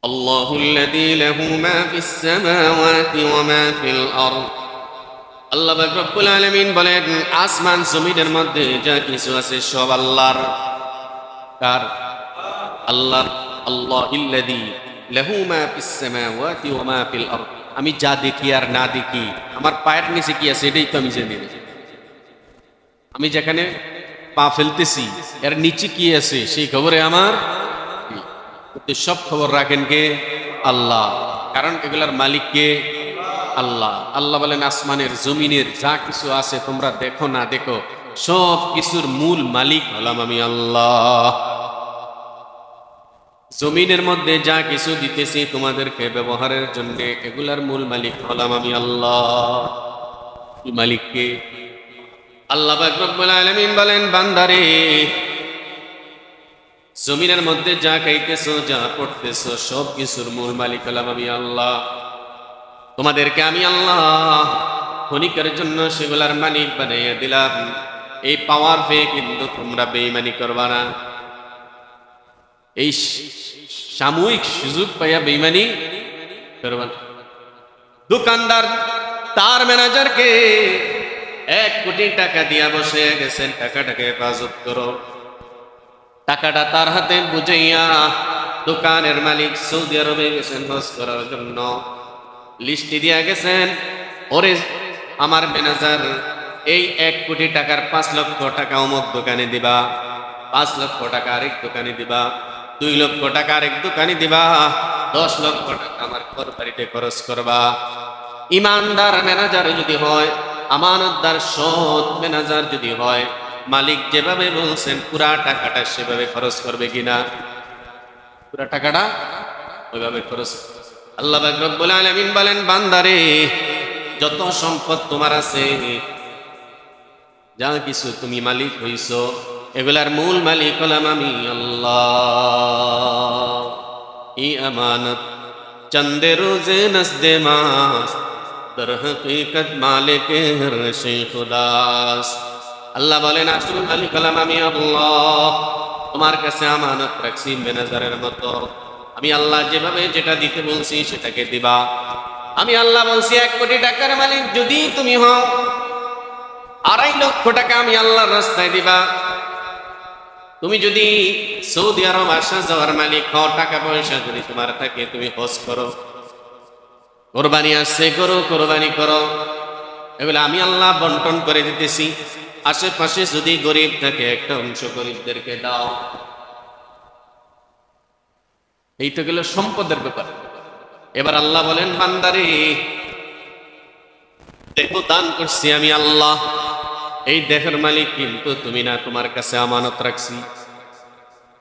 আল্লাহুল্লাযী লাহু মা ফিস সামাওয়াতি ওয়া মা ফিল আরদ। আল্লাহ পাক রব্বুল আলামিন বলেন, আসমান জমিনের মধ্যে যা কিছু আছে সব আল্লাহর। কার? আল্লাহর। আল্লাহুল্লাযী লাহু মা ফিস সামাওয়াতি ওয়া মা ফিল আরদ। আমি যা দেখি আর না দেখি, আমার পায়ের নিচে কি আছে এটাই তো আমি জানি না। আমি যেখানে পা ফেলতেছি এর নিচে কি আছে সেই খবরে আমার সব খবর রাখেন কে? আল্লাহ। কারণ এগুলার মালিক কে? আল্লাহ। আল্লাহ বলেন, আসমানের জমিনের যা কিছু আছে তোমরা দেখো না দেখো, সব কিছুর মূল মালিক হলাম আমি আল্লাহ। জমিনের মধ্যে যা কিছু দিতেছি তোমাদেরকে ব্যবহারের জন্য, এগুলার মূল মালিক হলাম আমি আল্লাহ। মালিককে আল্লাহ পাক রব্বুল আলামিন বলেন, বান্দারে জমিনের মধ্যে যা খাইতেছো যা পড়তেছো সব কিছুর মূল মালিক হলাম আমি আল্লাহ। তোমাদেরকে আমি আল্লাহ ক্ষণিকের জন্য সেগুলার মালিক বানাইয়া দিলাম। এই পাওয়ার পেয়ে কিন্তু তোমরা বেঈমানি করবা না। এই সাময়িক সুযোগ পাইয়া বেঈমানি করবা না। দোকানদার তার ম্যানেজারকে 1 কোটি টাকা দিয়া বসে গেছেন, টাকাটাকে হেফাজত করো। টাকাটা তার হাতে বুঝাইয়া দোকানের মালিক সৌদি আরবে গেছেন হজ করার জন্য। লিস্টি দিয়া গেছেন, ওরে আমার ম্যানেজার এই 1 কোটি টাকার 5 লক্ষ টাকা অমুক দোকানে দিবা, 5 লক্ষ টাকা আরেক দোকানে দিবা, 2 লক্ষ টাকা আরেক দোকানে দিবা, 10 লক্ষ টাকা আমার ঘর বাড়িতে খরচ করবা। ইমানদার ম্যানেজার যদি হয়, আমানতদার সৎ ম্যানেজার যদি হয়, মালিক যেভাবে বলছেন পুরা টাকাটা সেভাবে খরচ করবে কিনা? পুরা টাকাটা ওইভাবে খরচ। আল্লাহ পাক রব্বুল আলামিন বলেন, বান্দারে যত সম্পদ তোমার আছে, যা কিছু তুমি মালিক হইছো, এগুলার মূল মালিক হলাম আমি আল্লাহ। এই আমানত চন্দে রোজে নসদে মাস, দর হকীকত মালিকে হরশে খুদাস। আল্লাহ বলেন, আসল মালিক হলাম আমি আল্লাহ। তোমার কাছে আমানত রাখছি ম্যানেজারের মতো। আমি আল্লাহ যেভাবে যেটা দিতে বলছি সেটাকে দিবা। আমি আল্লাহ বলছি 1 কোটি টাকার মালিক যদি তুমি হও, 2.5 লক্ষ টাকা আমি আল্লাহর রাস্তায় দিবা। তুমি যদি সৌদি আরব আসা যাওয়ার মালিক হও, টাকা পয়সা যদি তোমার থাকে, তুমি হজ করো, কোরবানি আসছে করো, কোরবানি করো, এগুলো আমি আল্লাহ বন্টন করে দিতেছি। আশেপাশে যদি গরিব থাকে একটা অংশ গরিবদেরকে দাও। এইটা গেল সম্পদের ব্যাপার। এবার আল্লাহ বলেন, বান্দারে দেহ দান করছি আমি আল্লাহ। এই দেহের মালিক কিন্তু তুমি না, তোমার কাছে আমানত রাখছি।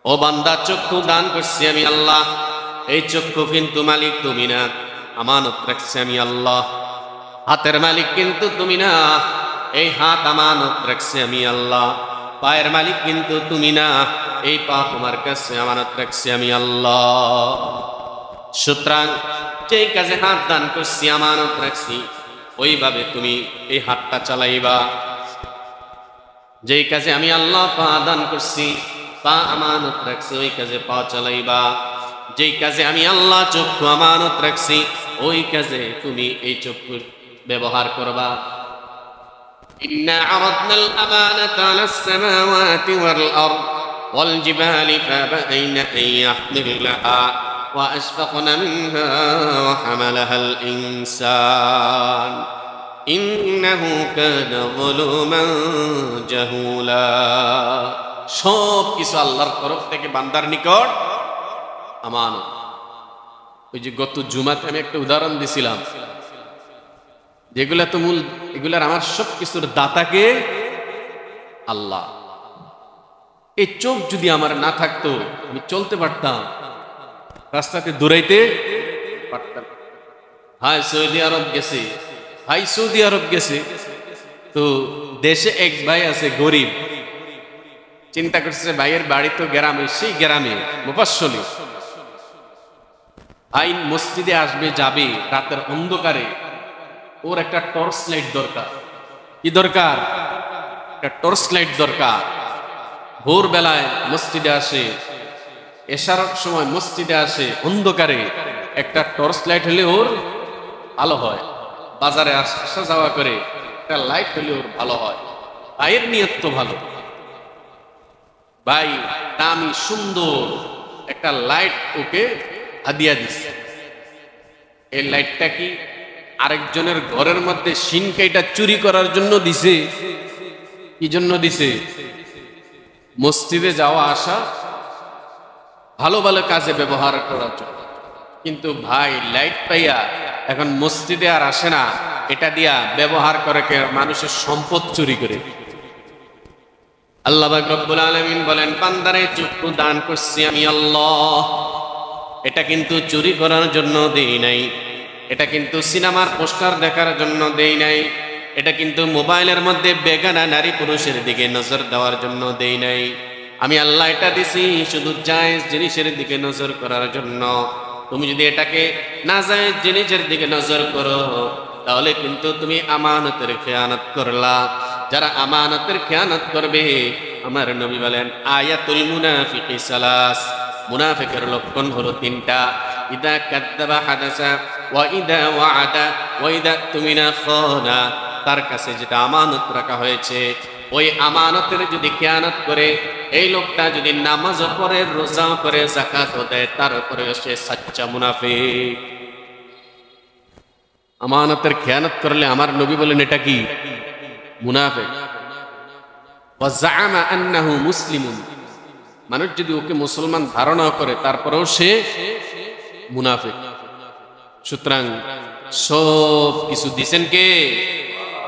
ও বান্দা, চক্ষু দান করছি আমি আল্লাহ। এই চক্ষু কিন্তু মালিক তুমি না, আমানত রাখছি আমি আল্লাহ। হাতের মালিক কিন্তু তুমি না, এই হাত আমানত রাখছি আমি আল্লাহ। পায়ের মালিক কিন্তু তুমি না, এই পা তোমার কাছে আমানত রাখছি আমি আল্লাহ। সুতরাং যেই কাজে হাত দান করছি, আমানত রাখছি, ওইভাবে তুমি এই হাতটা চালাইবা। যেই কাজে আমি আল্লাহ পা দান করছি, পা আমানত রাখছি, ওই কাজে পা চালাইবা। যেই কাজে আমি আল্লাহ চক্ষু আমানত রাখছি, ওই কাজে তুমি এই চক্ষুর ব্যবহার করবা। ইন্না আরাদনাল আমানাতা আলাস সামাওয়াতি ওয়াল আরদ ওয়াল জিবালি ফাবাইনা আন ইয়াহমিলনাহা ওয়া আশফাকনা মিনহা ওয়া হামালাহাল ইনসান ইন্নাহু কানা যালুমান জাহুলা। সব কিছু আল্লাহর তরফ থেকে বান্দার নিকট আমানত। ওই যে গত জুমাতে আমি একটা উদাহরণ দিছিলাম, যেগুলা তো মূল, এগুলার আমার সব কিছুর দাতাকে আল্লাহ। এই চোখ যদি আমার না থাকতো, আমি চলতে পারতাম, রাস্তাতে দৌড়াইতে পারতাম। ভাই সৌদি আরব গেছে, ভাই সৌদি আরব গেছে, তো দেশে এক ভাই আছে গরিব, চিন্তা করছে ভাইয়ের বাড়ি তো গ্রামে, সেই গ্রামে মুফাসসলি ভাই মসজিদে আসবে যাবে রাতের অন্ধকারে, ওর একটা টর্চ লাইট দরকার। কি দরকার? একটা টর্চ লাইট দরকার। ভোর বেলায় মসজিদে আসে, এশার সময় মসজিদে আসে অন্ধকারে, একটা টর্চ লাইট হলে ওর ভালো হয়। বাজারে আসা যাওয়া করে একটা লাইট হলে ওর ভালো হয়। ভাইয়ের নিয়ত তো ভালো, ভাই দামি সুন্দর একটা লাইট ওকে হাদিয়া দিছে। এই লাইটটা কি আরেকজনের ঘরের মধ্যে সিনকাইটা চুরি করার জন্য দিছে? কি জন্য দিছে? মসজিদে যাওয়া আসা ভালো ভালো কাজে ব্যবহার করার জন্য। কিন্তু ভাই লাইট পাইয়া এখন মসজিদে আর আসে না, এটা দিয়া ব্যবহার করে মানুষের সম্পদ চুরি করে। আল্লাহ পাক রব্বুল আলামিন বলেন, বান্দারে চক্ষু দান করছি আমি আল্লাহ, এটা কিন্তু চুরি করার জন্য দেই নাই, এটা কিন্তু সিনেমার পোস্টার দেখার জন্য দেই নাই, এটা কিন্তু মোবাইলের মধ্যে বেগানা নারী পুরুষের দিকে নজর দেওয়ার জন্য দেই নাই। আমি আল্লাহ এটা দিছি শুধু জায়েজ জিনিসের দিকে নজর করার জন্য। তুমি যদি এটাকে নাজায়েজ জিনিসের দিকে নজর করো তাহলে কিন্তু তুমি আমানতের খেয়ানত করলা। যারা আমানতের খেয়ানত করবে, আমার নবী বলেন আয়াতুল মুনাফিকি সালাস, মুনাফিকের লক্ষণ হলো তিনটা। ইদা কাদ্দাবা হাদাসা ওয়া ইদা ওয়াআদা ওয়া ইদা তুমিনা খানা। তার কাছে যেটা আমানত রাখা হয়েছে ওই আমানতের যদি খেয়ানত করে, এই লোকটা যদি নামাজ পড়ে, রোজা করে, যাকাত দেয়, তারপরে সে সাচ্চা মুনাফিক। আমানতের খেয়ানত করলে আমার নবী বলেন এটা কি? মুনাফিক। ওয়া জাআমা আন্নাহু মুসলিমুন, মানুষ যদি ওকে মুসলমান ধারণা করে তারপরেও সে মুনাফিক। সুতরাং সব কিছু দিছেন কে?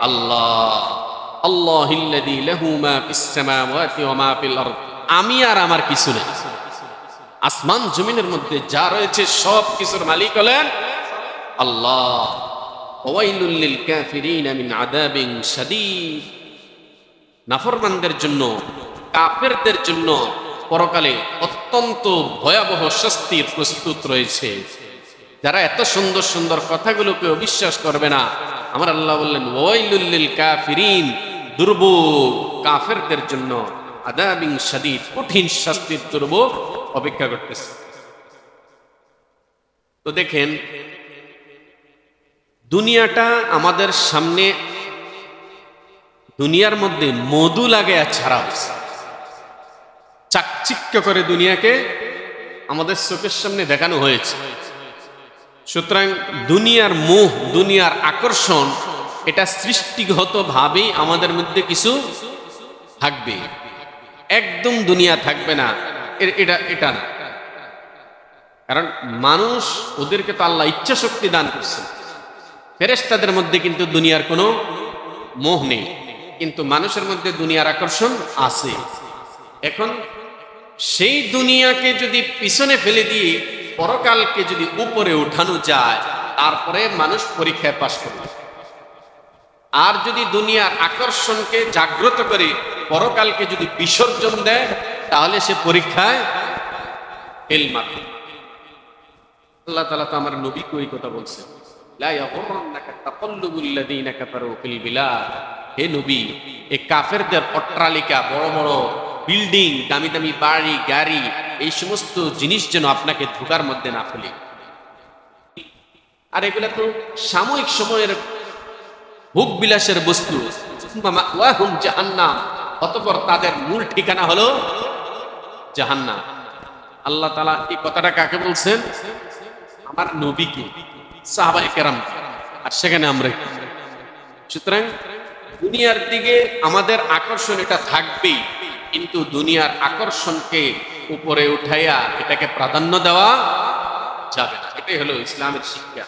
আল্লাহ। আল্লাহিল্লাযী লাহু মা ফিস সামাওয়াতি ওয়া মা ফিল আরদ। আমি আর আমার কিছু নেই, আসমান জমিনের মধ্যে যা রয়েছে সব কিছুর মালিক হলেন আল্লাহ। ওয়াইলুল লিল কাফিরিনা মিন আযাবিন শাদীদ। নাফরমানদের জন্য, কাফেরদের জন্য পরকালে অত্যন্ত ভয়াবহ শাস্তির প্রস্তুত রয়েছে। যারা এত সুন্দর সুন্দর কথাগুলোকে অবিশ্বাস করবে না, আমার আল্লাহ বললেন ওয়াইলুল লিল কাফিরিন, দুর্ভোগ কাফেরদের জন্য, আযাবিন শাদীদ, কঠিন শাস্তির দুর্ভোগ অপেক্ষা করতেছে। তো দেখেন, দুনিয়াটা আমাদের সামনে, দুনিয়ার মধ্যে মধু লাগায়া ছাড়া হয়েছে, চাকচিক্য করে দুনিয়াকে আমাদের চোখের সামনে দেখানো হয়েছে। সুতরাং দুনিয়ার মোহ, দুনিয়ার আকর্ষণ, এটা সৃষ্টিগত ভাবেই আমাদের মধ্যে কিছু থাকবে। একদম দুনিয়া থাকবে না এটা না। কারণ মানুষ, ওদেরকে তো আল্লাহ ইচ্ছা শক্তি দান করছে। ফেরেশতাদের মধ্যে কিন্তু দুনিয়ার কোনো মোহ নেই, কিন্তু মানুষের মধ্যে দুনিয়ার আকর্ষণ আছে। এখন সেই দুনিয়াকে যদি পিছনে ফেলে দিয়ে পরকালকে যদি উপরে উঠানো যায়, তারপরে মানুষ পরীক্ষায় পাশ করবে। আর যদি দুনিয়ার আকর্ষণকে জাগ্রত করে পরকালকে যদি বিসর্জন দেয়, তাহলে সে পরীক্ষায় ফেল মারবে। আল্লাহ তাআলা তো আমার নবীকে ওই কথা বলছেন, লা ইয়াগুররান্নাকা তাকাল্লুবুল লাযীনা কাফারু ফিল বিলাদ। হে নবী, এই কাফেরদের অট্টালিকা, বড় বড় বিল্ডিং, দামি দামি বাড়ি গাড়ি, এই সমস্ত জিনিস যেন আপনাকে ধোঁকার মধ্যে না ফেলে। আর এগুলা তো সাময়িক সময়ের ভোগ বিলাসের বস্তু। মাওয়াহুম জাহান্নাম, অতঃপর তাদের মূল ঠিকানা হলো জাহান্নাম। আল্লাহ তাআলা এই কথাটা কাকে বলছেন? আমার নবীকে, সাহাবায়ে কেরামকে। আর সেখানে আমরা, সুতরাং দুনিয়ার দিকে আমাদের আকর্ষণ এটা থাকবেই, কিন্তু দুনিয়ার আকর্ষণকে উপরে উঠাইয়া এটাকে প্রাধান্য দেওয়া যাবে না। এটাই হলো ইসলামের শিক্ষা।